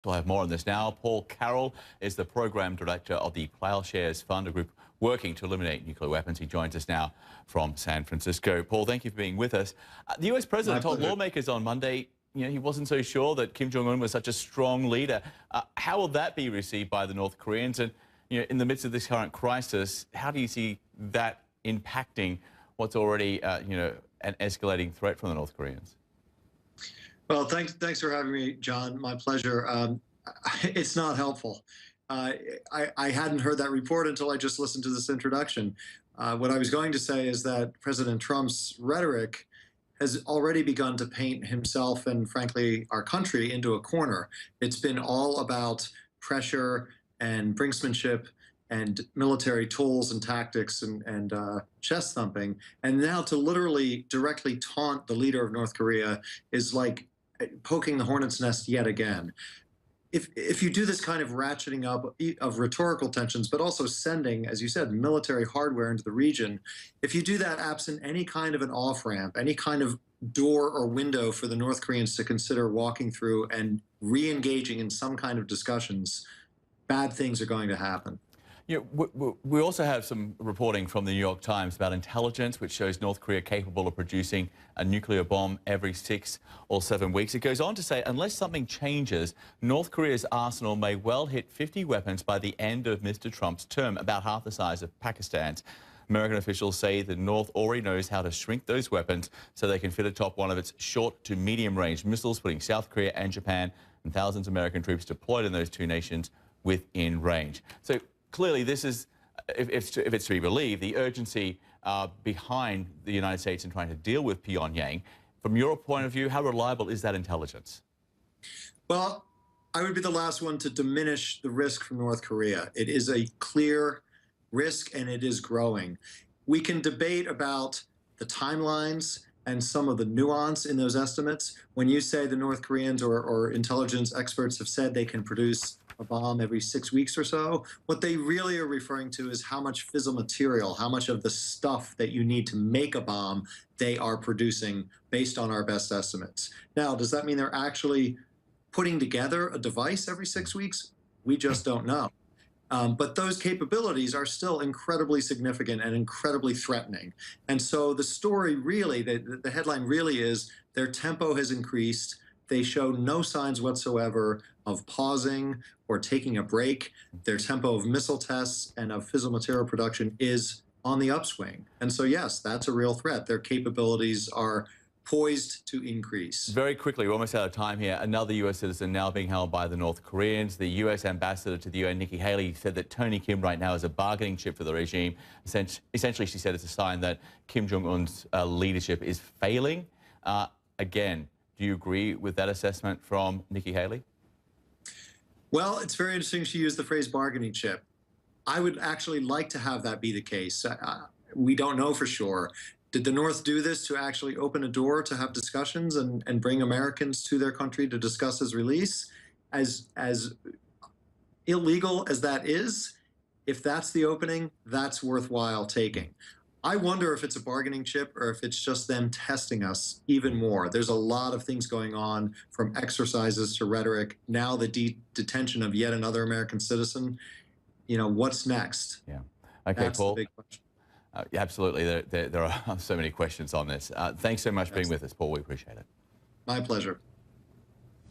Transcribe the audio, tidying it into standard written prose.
We'll have more on this now. Paul Carroll is the program director of the Ploughshares Fund, a group working to eliminate nuclear weapons. He joins us now from San Francisco. Paul, thank you for being with us. The US president told lawmakers on Monday, he wasn't so sure that Kim Jong-un was such a strong leader. How will that be received by the North Koreans? And in the midst of this current crisis, how do you see that impacting what's already, an escalating threat from the North Koreans? Well, thanks for having me, John. My pleasure. It's not helpful. I hadn't heard that report until I just listened to this introduction. What I was going to say is that President Trump's rhetoric has already begun to paint himself and, frankly, our country into a corner. It's been all about pressure and brinksmanship and military tools and tactics and chest thumping. And now to literally directly taunt the leader of North Korea is like poking the hornet's nest yet again. If you do this kind of ratcheting up of rhetorical tensions, but also sending, as you said, military hardware into the region, if you do that absent any kind of an off-ramp, any kind of door or window for the North Koreans to consider walking through and re-engaging in some kind of discussions, bad things are going to happen. We also have some reporting from the New York Times about intelligence, which shows North Korea capable of producing a nuclear bomb every 6 or 7 weeks. It goes on to say, unless something changes, North Korea's arsenal may well hit 50 weapons by the end of Mr. Trump's term, about half the size of Pakistan's. American officials say the North already knows how to shrink those weapons so they can fit atop one of its short to medium range missiles, putting South Korea and Japan and thousands of American troops deployed in those two nations within range. So clearly, this is, if it's to be believed, the urgency behind the United States in trying to deal with Pyongyang. From your point of view, how reliable is that intelligence? Well, I would be the last one to diminish the risk from North Korea. It is a clear risk, and it is growing. We can debate about the timelines and some of the nuance in those estimates. When you say the North Koreans or intelligence experts have said they can produce a bomb every 6 weeks or so, what they really are referring to is how much fissile material, how much of the stuff that you need to make a bomb they are producing based on our best estimates. Now, does that mean they're actually putting together a device every 6 weeks? We just don't know. But those capabilities are still incredibly significant and incredibly threatening. And so the story really, the headline really is their tempo has increased. They show no signs whatsoever of pausing or taking a break. Their tempo of missile tests and of fissile material production is on the upswing. And so, yes, that's a real threat. Their capabilities are poised to increase. Very quickly, we're almost out of time here. Another U.S. citizen now being held by the North Koreans. The U.S. ambassador to the UN, Nikki Haley, said that Tony Kim right now is a bargaining chip for the regime. Essentially, she said it's a sign that Kim Jong-un's leadership is failing. Again, do you agree with that assessment from Nikki Haley? Well, it's very interesting she used the phrase bargaining chip. I would actually like to have that be the case. We don't know for sure. Did the North do this to actually open a door to have discussions and bring Americans to their country to discuss his release? As illegal as that is, if that's the opening, that's worthwhile taking. I wonder if it's a bargaining chip or if it's just them testing us even more. There's a lot of things going on, from exercises to rhetoric. Now the detention of yet another American citizen. What's next? Yeah. Okay, that's Paul. The big question. Absolutely. There are so many questions on this. Thanks so much for being with us, Paul. We appreciate it. My pleasure.